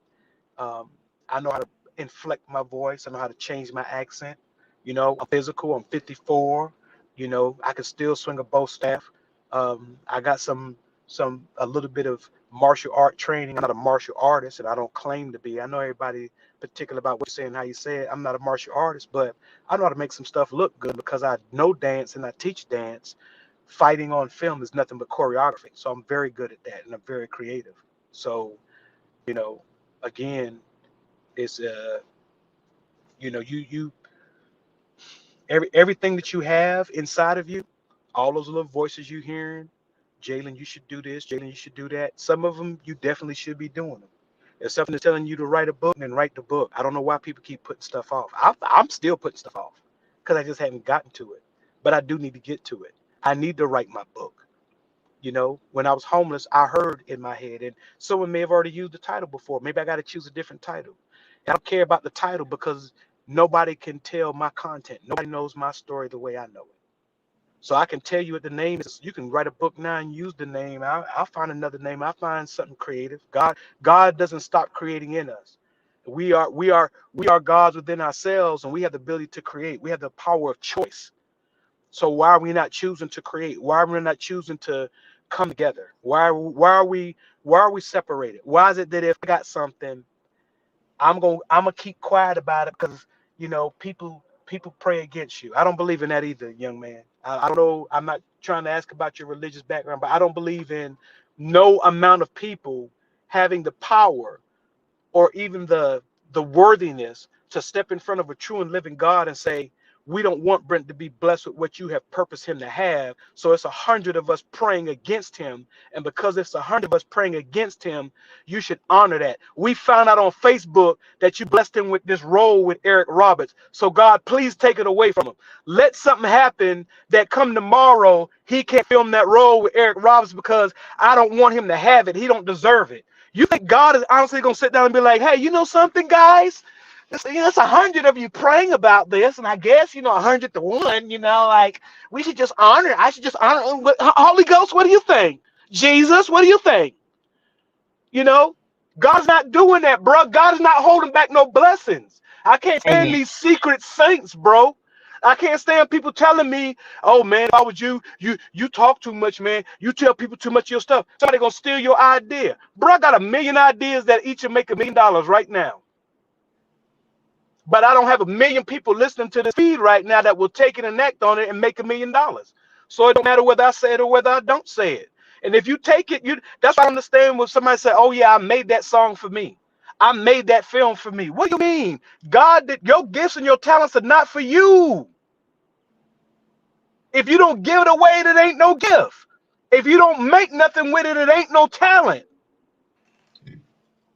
S2: Um, I know how to inflect my voice. I know how to change my accent. I'm physical. I'm 54. I can still swing a bow staff. I got a little bit of martial art training. I'm not a martial artist, and I don't claim to be. I know everybody particular about what you say and how you say it. I'm not a martial artist, but I know how to make some stuff look good because I know dance and I teach dance. Fighting on film is nothing but choreography, so I'm very good at that, and I'm very creative. So, you know, again, it's you everything that you have inside of you, all those little voices you hearing, Jalen, you should do this, Jalen, you should do that. Some of them you definitely should be doing them. If something is telling you to write a book, then write the book. I don't know why people keep putting stuff off. I'm still putting stuff off because I just haven't gotten to it. But I do need to get to it. I need to write my book. When I was homeless, I heard in my head, and someone may have already used the title before. Maybe I got to choose a different title. I don't care about the title because nobody can tell my content. Nobody knows my story the way I know it. So I can tell you what the name is. You can write a book now and use the name. I'll find another name. I'll find something creative. God doesn't stop creating in us. We are gods within ourselves, and we have the ability to create. We have the power of choice. So why are we not choosing to create? Why are we not choosing to come together? Why are we separated? Why is it that if I got something, I'm gonna keep quiet about it because people pray against you. I don't believe in that either, young man. I don't know. I'm not trying to ask about your religious background, but I don't believe in no amount of people having the power or even the worthiness to step in front of a true and living God and say, we don't want Brent to be blessed with what you have purposed him to have. So it's 100 of us praying against him. And because it's 100 of us praying against him, you should honor that. We found out on Facebook that you blessed him with this role with Eric Roberts. So God, please take it away from him. Let something happen that come tomorrow, he can't film that role with Eric Roberts because I don't want him to have it. He don't deserve it. You think God is honestly going to sit down and be like, hey, you know something, guys? It's 100 of you praying about this, and I guess 100 to 1. Like we should just honor. I should just honor. Holy Ghost, what do you think? Jesus, what do you think? You know, God's not doing that, bro. God is not holding back no blessings. I can't stand
S1: Amen.
S2: these secret saints, bro. I can't stand people telling me, "Oh man, if I was you talk too much, man. You tell people too much of your stuff. Somebody gonna steal your idea, bro." I got a million ideas that each will make $1 million right now. But I don't have 1 million people listening to this feed right now that will take it and act on it and make $1 million. So it don't matter whether I say it or whether I don't say it. And if you take it, that's why I understand when somebody say, "Oh yeah, I made that song for me. I made that film for me." What do you mean? God, that your gifts and your talents are not for you. If you don't give it away, it ain't no gift. If you don't make nothing with it, it ain't no talent.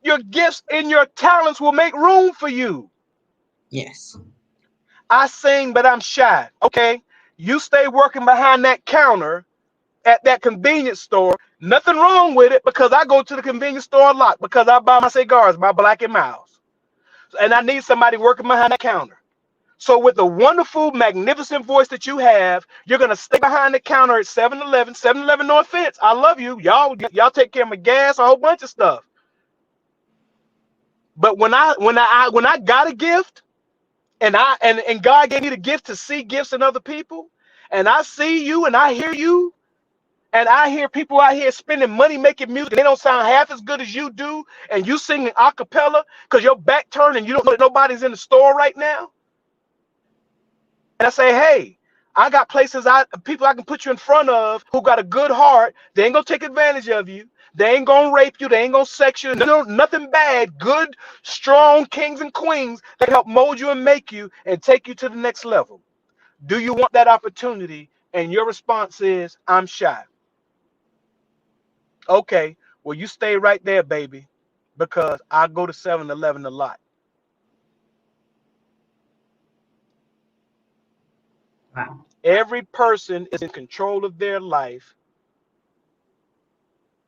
S2: Your gifts and your talents will make room for you.
S1: Yes.
S2: I sing, but I'm shy. Okay, you stay working behind that counter at that convenience store. Nothing wrong with it because I go to the convenience store a lot because I buy my cigars by Black and Miles. And I need somebody working behind that counter. So with the wonderful, magnificent voice that you have, you're going to stay behind the counter at 7-Eleven. 7-Eleven, no offense. I love you. Y'all take care of my gas, a whole bunch of stuff. But when I got a gift, and God gave me the gift to see gifts in other people, and I see you and I hear you, and I hear people out here spending money making music and they don't sound half as good as you do, and you singing a cappella because your back turned and you don't know that nobody's in the store right now. And I say, hey, I got people I can put you in front of who got a good heart. They ain't gonna take advantage of you. They ain't gonna rape you. They ain't gonna sex you. Nothing bad. Good, strong kings and queens that help mold you and make you and take you to the next level. Do you want that opportunity? And your response is, I'm shy. Okay, well, you stay right there, baby, because I go to 7-Eleven a lot.
S1: Wow.
S2: Every person is in control of their life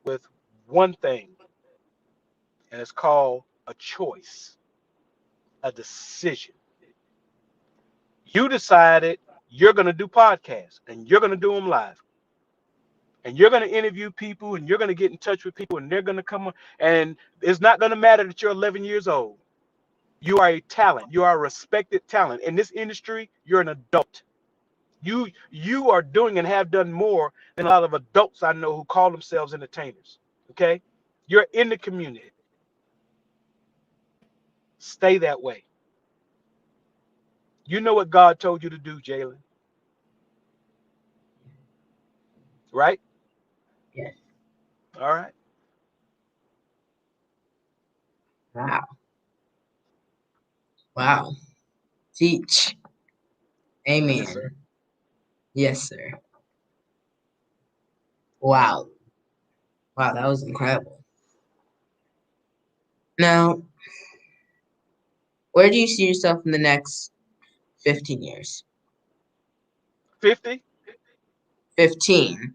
S2: with one thing, and it's called a choice, a decision. You decided you're going to do podcasts and you're going to do them live. And you're going to interview people, and you're going to get in touch with people, and they're going to come on. And it's not going to matter that you're 11 years old. You are a talent. You are a respected talent. In this industry, you're an adult. You are doing and have done more than a lot of adults I know who call themselves entertainers. Okay? You're in the community. Stay that way. You know what God told you to do, Jalen. Right?
S1: Yes.
S2: All right.
S1: Wow. Wow. Teach.
S2: Yes, sir.
S1: Amen. Yes, sir. Wow. Wow, that was incredible. Now, where do you see yourself in the next 15 years?
S2: 50?
S1: 15.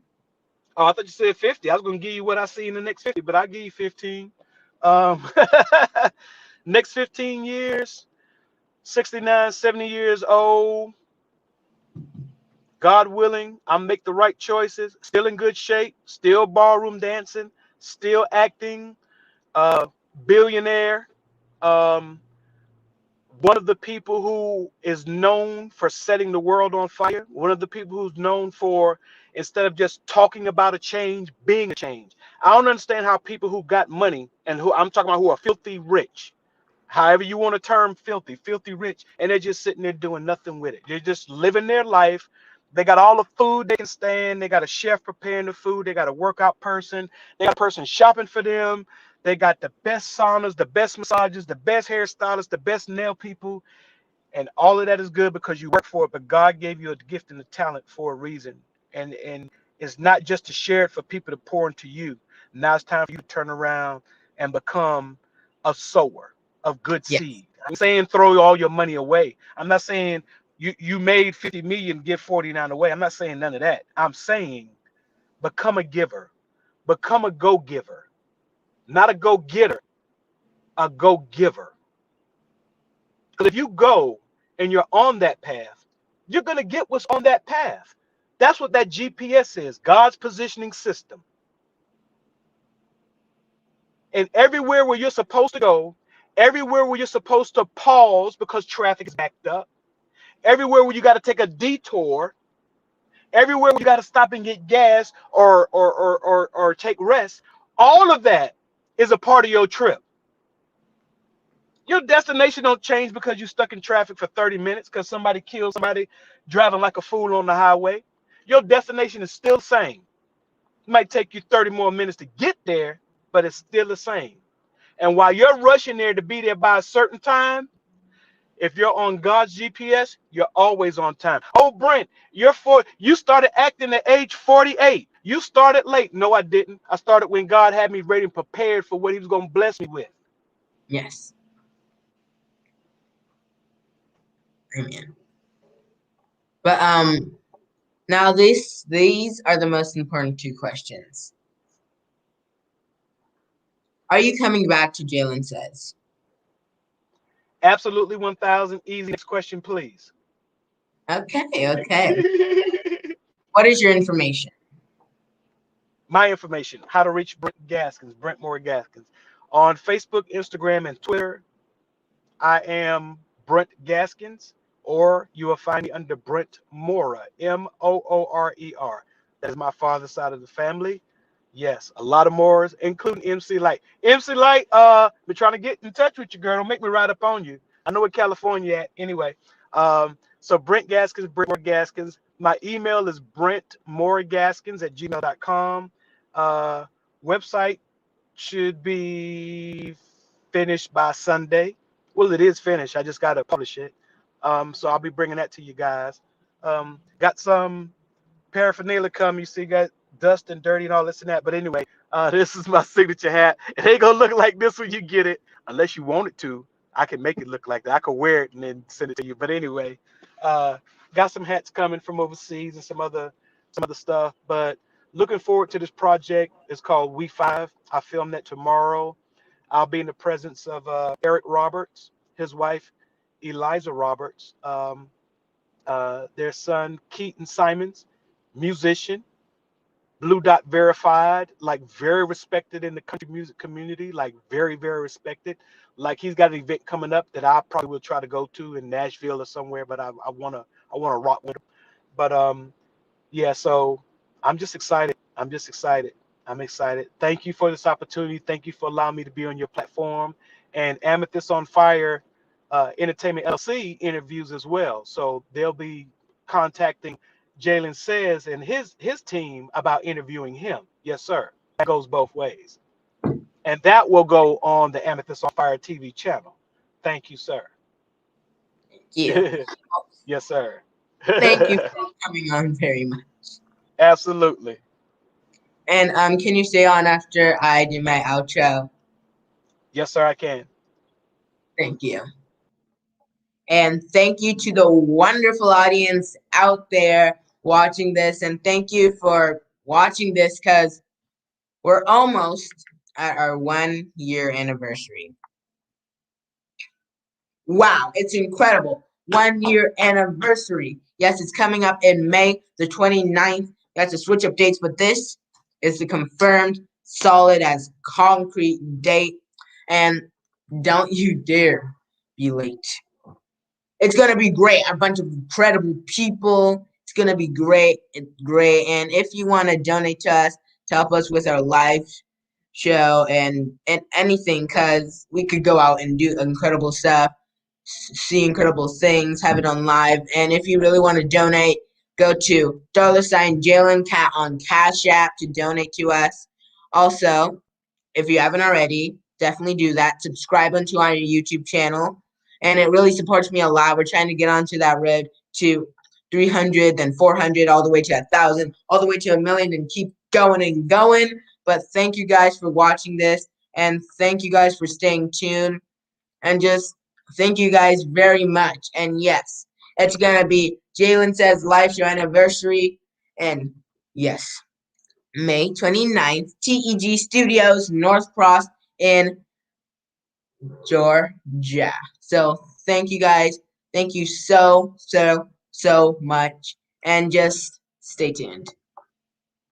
S2: Oh, I thought you said 50. I was going to give you what I see in the next 50, but I'll give you 15. Um, next 15 years, 69, 70 years old, God willing, I'll make the right choices, still in good shape, still ballroom dancing, still acting, billionaire, um, one of the people who is known for setting the world on fire, one of the people who's known for, instead of just talking about a change, being a change. I don't understand how people who got money, and who I'm talking about, who are filthy rich, however you want to term filthy rich, and they're just sitting there doing nothing with it. They're just living their life. They got all the food they can stand. They got a chef preparing the food. They got a workout person. They got a person shopping for them. They got the best saunas, the best massages, the best hairstylists, the best nail people. And all of that is good because you work for it, but God gave you a gift and a talent for a reason. And it's not just to share it for people to pour into you. Now it's time for you to turn around and become a sower of good
S1: Yes.
S2: seed. I'm saying throw all your money away. I'm not saying you made 50 million, give 49 away. I'm not saying none of that. I'm saying become a giver, become a go-giver, not a go-getter, a go-giver. Because if you go and you're on that path, you're going to get what's on that path. That's what that GPS is, God's positioning system. And everywhere where you're supposed to go, everywhere where you're supposed to pause because traffic is backed up, everywhere where you got to take a detour, everywhere where you got to stop and get gas or take rest, all of that is a part of your trip. Your destination don't change because you're stuck in traffic for 30 minutes because somebody killed somebody driving like a fool on the highway. Your destination is still the same. It might take you 30 more minutes to get there, but it's still the same. And while you're rushing there to be there by a certain time, if you're on God's GPS, you're always on time. Oh, Brent, you started acting at age 48. You started late. No, I didn't. I started when God had me ready and prepared for what he was going to bless me with.
S1: Yes. Amen. But now these are the most important two questions. Are you coming back to Jalen Says?
S2: Absolutely 1,000. Easy. Next question, please.
S1: Okay. What is your information?
S2: My information, how to reach Brent Gaskins, Brent Moore Gaskins. On Facebook, Instagram, and Twitter, I am Brent Gaskins, or you will find me under Brent Mora, Moorer. That is my father's side of the family. Yes, a lot of Moors, including MC Light. MC Light, been trying to get in touch with you, girl. Don't make me ride up on you. I know where California at. Anyway, so Brent Gaskins, Brent Moore Gaskins. My email is brentmoregaskins@gmail.com. Website should be finished by Sunday. Well, it is finished. I just got to publish it. So I'll be bringing that to you guys. Got some paraphernalia come. You see, got dust and dirty and all this and that. But anyway, this is my signature hat. It ain't going to look like this when you get it, unless you want it to. I can make it look like that. I could wear it and then send it to you. But anyway, got some hats coming from overseas and some other stuff. But looking forward to this project. It's called We Five. I filmed that tomorrow. I'll be in the presence of Eric Roberts, his wife, Eliza Roberts, their son, Keaton Simons, musician, Blue Dot Verified, like very respected in the country music community, like very, very respected. Like he's got an event coming up that I probably will try to go to in Nashville or somewhere, but I wanna rock with him. But yeah, so I'm just excited. I'm just excited. I'm excited. Thank you for this opportunity. Thank you for allowing me to be on your platform. And Amethyst on Fire Entertainment LLC interviews as well. So they'll be contacting Jalen Says and his team about interviewing him. Yes, sir. That goes both ways. And that will go on the Amethyst on Fire TV channel. Thank you, sir.
S1: Thank you.
S2: Yes, sir.
S1: Thank you for coming on very much.
S2: Absolutely.
S1: And can you stay on after I do my outro?
S2: Yes, sir, I can.
S1: Thank you. And thank you to the wonderful audience out there watching this. And thank you for watching this because we're almost at our 1 year anniversary. Wow, it's incredible. 1 year anniversary. Yes, it's coming up in May the 29th. You have to switch up dates, but this is the confirmed, solid as concrete date. And don't you dare be late. It's gonna be great. A bunch of incredible people. It's gonna be great. It's great. And if you want to donate to us to help us with our live show and anything, cause we could go out and do incredible stuff, see incredible things, have it on live. And if you really want to donate, go to $Jalen Cat on Cash App to donate to us. Also, if you haven't already, definitely do that. Subscribe onto our YouTube channel. And it really supports me a lot. We're trying to get onto that road to 300, then 400, all the way to 1,000, all the way to 1,000,000, and keep going and going. But thank you guys for watching this. And thank you guys for staying tuned. And just thank you guys very much. And yes, it's going to be Jalen Says live show anniversary. And yes, May 29th, TEG Studios, North Cross in Georgia. So thank you guys. Thank you so much. And just stay tuned.